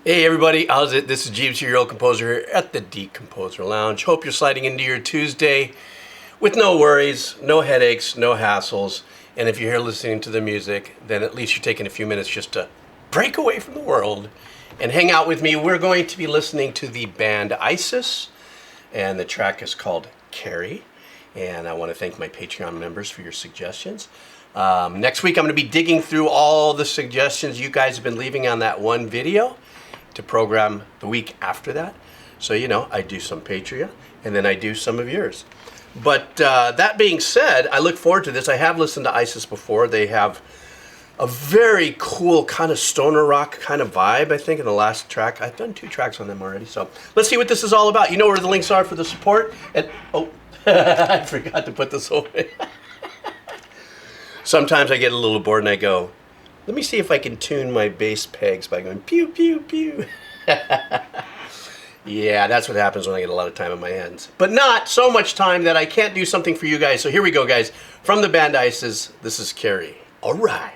Hey everybody, how's it? This is Geebz, your old composer here at the Decomposer Lounge. Hope you're sliding into your Tuesday with no worries, no headaches, no hassles. And if you're here listening to the music, then at least you're taking a few minutes just to break away from the world and hang out with me. We're going to be listening to the band ISIS, and the track is called Carrie. And I want to thank my Patreon members for your suggestions. Next week I'm going to be digging through all the suggestions you guys have been leaving on that one video to program the week after that. So, you know, I do some Patreon and then I do some of yours. But that being said, I look forward to this. I have listened to ISIS before. They have a very cool kind of stoner rock kind of vibe, I think, in the last track. I've done 2 tracks on them already. So let's see what this is all about. You know where the links are for the support. And oh, I forgot to put this away. Sometimes I get a little bored and I go, let me see if I can tune my bass pegs by going pew, pew, pew. Yeah, that's what happens when I get a lot of time on my hands. But not so much time that I can't do something for you guys. So here we go, guys. From the band ISIS, this is Carrie. All right.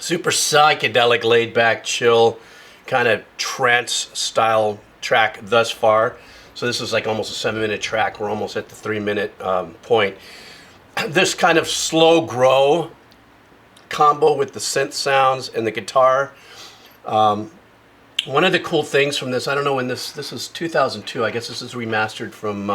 Super psychedelic, laid-back, chill, kind of trance-style track thus far. So this is like almost a 7-minute track. We're almost at the 3-minute point. This kind of slow grow combo with the synth sounds and the guitar. One of the cool things from this, I don't know when this is 2002. I guess this is remastered from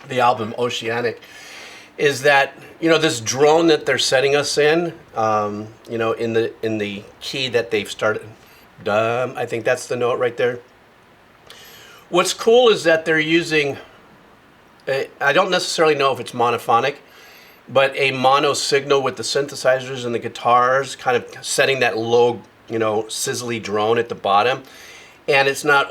the album Oceanic. Is that, you know, this drone that they're setting us in, you know, in the key that they've started. I think that's the note right there. What's cool is that they're using, I don't necessarily know if it's monophonic, but a mono signal with the synthesizers and the guitars, kind of setting that low, you know, sizzly drone at the bottom. And it's not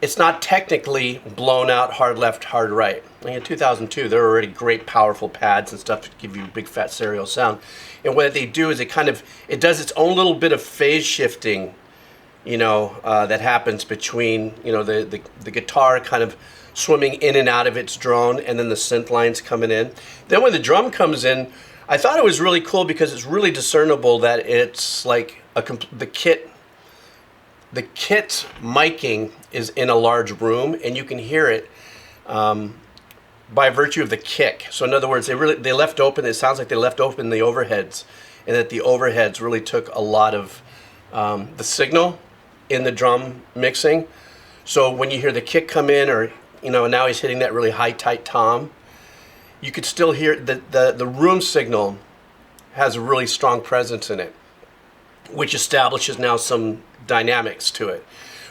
it's not technically blown out hard left, hard right. Like in 2002, there were already great, powerful pads and stuff to give you a big fat stereo sound. And what they do is it does its own little bit of phase shifting, that happens between, the guitar kind of swimming in and out of its drone, and then the synth lines coming in. Then when the drum comes in, I thought it was really cool because it's really discernible that it's like the kit's miking is in a large room, and you can hear it by virtue of the kick. So in other words, they left open. It sounds like they left open the overheads, and that the overheads really took a lot of the signal in the drum mixing. So when you hear the kick come in, or now he's hitting that really high tight tom, you could still hear the room signal has a really strong presence in it, which establishes now some dynamics to it.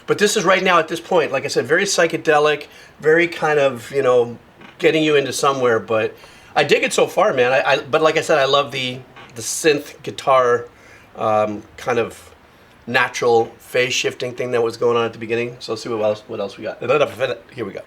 But this is right now at this point, like I said, very psychedelic, very kind of, getting you into somewhere. But I dig it so far, man. But like I said, I love the synth guitar kind of natural phase shifting thing that was going on at the beginning. So let's see what else we got. Here we go.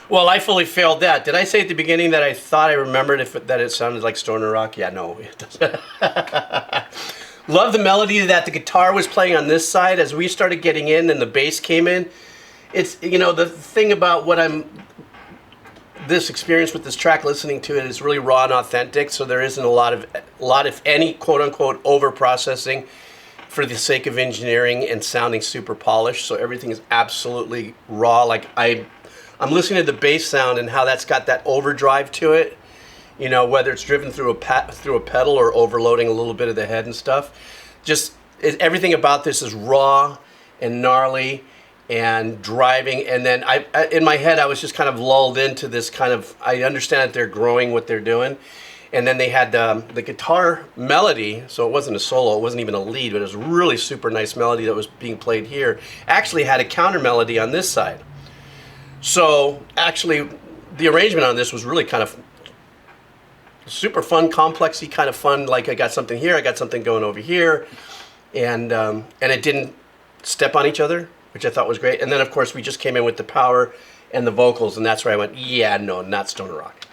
Well, I fully failed that. Did I say at the beginning that I thought I remembered that it sounded like stoner rock? Yeah, no. It doesn't. Love the melody that the guitar was playing on this side as we started getting in and the bass came in. It's, the thing about this experience with this track, listening to it, is really raw and authentic. So there isn't a lot if any, quote unquote, over processing for the sake of engineering and sounding super polished. So everything is absolutely raw. Like I'm listening to the bass sound and how that's got that overdrive to it, whether it's driven through a pedal or overloading a little bit of the head and stuff. Everything about this is raw and gnarly and driving. And then in my head, I was just kind of lulled into this kind of, I understand that they're growing what they're doing. And then they had the guitar melody, so it wasn't a solo, it wasn't even a lead, but it was a really super nice melody that was being played here. Actually had a counter melody on this side. So actually, the arrangement on this was really kind of super fun, complexy kind of fun. Like I got something here, I got something going over here, and it didn't step on each other, which I thought was great. And then of course we just came in with the power and the vocals, and that's where I went, yeah, no, not stoner rock.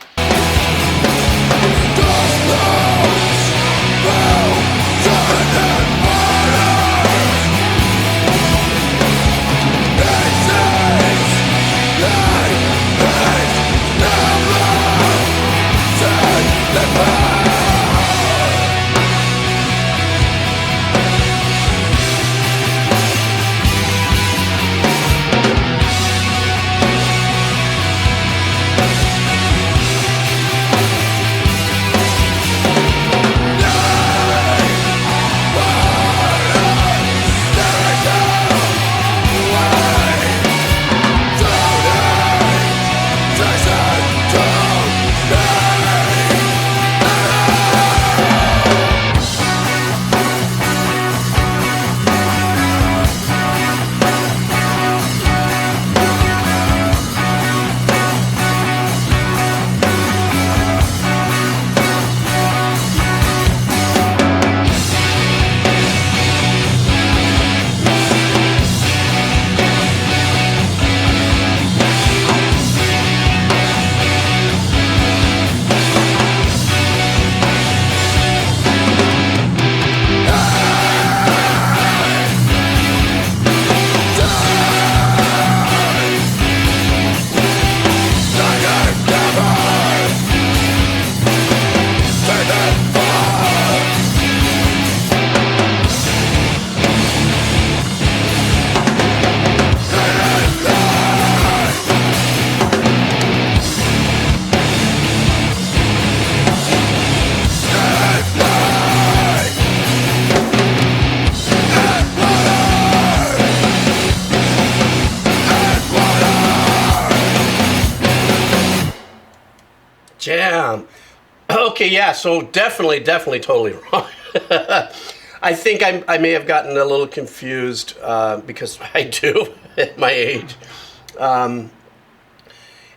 Okay, yeah, so definitely totally wrong. I think I may have gotten a little confused because I do at my age. And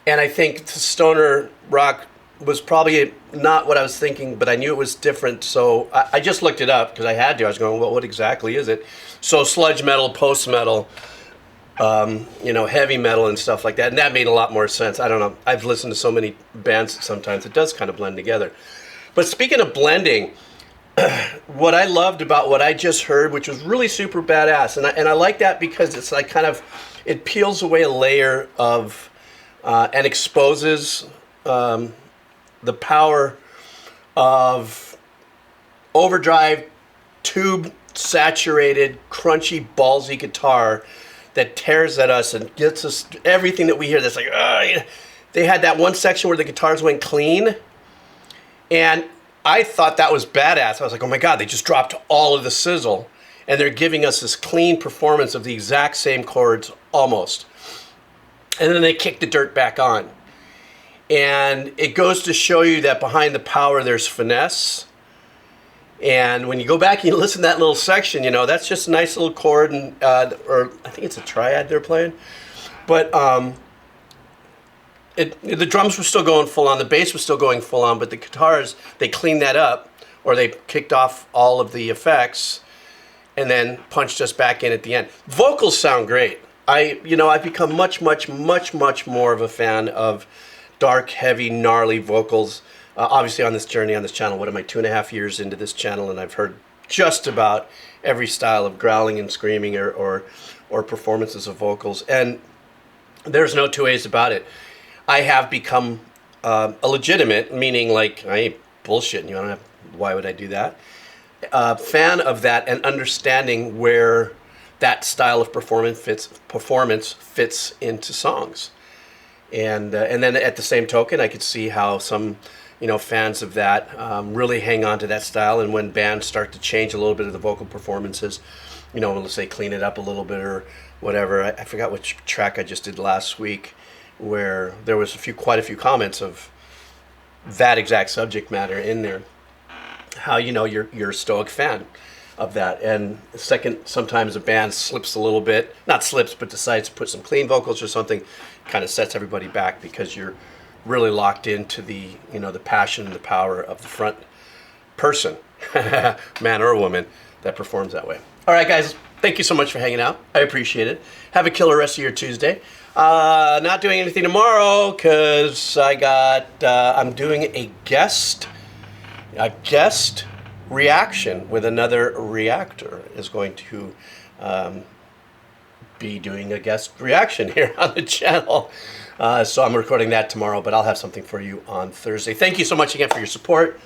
I think the stoner rock was probably not what I was thinking, but I knew it was different. So I just looked it up because I had to. I was going, well, what exactly is it? So sludge metal, post metal, heavy metal and stuff like that. And that made a lot more sense. I don't know. I've listened to so many bands that sometimes it does kind of blend together. But speaking of blending, what I loved about what I just heard, which was really super badass, and I like that because it's like it peels away a layer of and exposes the power of overdrive, tube saturated, crunchy, ballsy guitar that tears at us and gets us everything that we hear. That's like, they had that one section where the guitars went clean, and I thought that was badass. I was like, oh my God, they just dropped all of the sizzle, and they're giving us this clean performance of the exact same chords almost. And then they kick the dirt back on. And it goes to show you that behind the power there's finesse. And when you go back and you listen to that little section, that's just a nice little chord, and or I think it's a triad they're playing. But the drums were still going full on, the bass was still going full on, but the guitars, they cleaned that up, or they kicked off all of the effects and then punched us back in at the end. Vocals sound great. I've become much more of a fan of dark, heavy, gnarly vocals. Obviously on this journey, on this channel, what am I, 2.5 years into this channel, and I've heard just about every style of growling and screaming or performances of vocals. And there's no two ways about it. I have become a legitimate, meaning like, I ain't bullshitting you, why would I do that? Fan of that and understanding where that style of performance fits into songs. And then at the same token, I could see how some fans of that really hang on to that style, and when bands start to change a little bit of the vocal performances, let's say clean it up a little bit or whatever. I forgot which track I just did last week, where there was quite a few comments of that exact subject matter in there. How you're a stoic fan of that. And second, sometimes a band slips a little bit, not slips, but decides to put some clean vocals or something, kind of sets everybody back because you're really locked into the the passion and the power of the front person, man or woman, that performs that way. All right, guys, thank you so much for hanging out. I appreciate it. Have a killer rest of your Tuesday. Not doing anything tomorrow because I'm doing a guest reaction with another reactor is going to be doing a guest reaction here on the channel. So I'm recording that tomorrow, but I'll have something for you on Thursday. Thank you so much again for your support.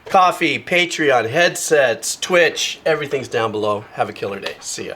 Coffee, Patreon, headsets, Twitch, everything's down below. Have a killer day. See ya.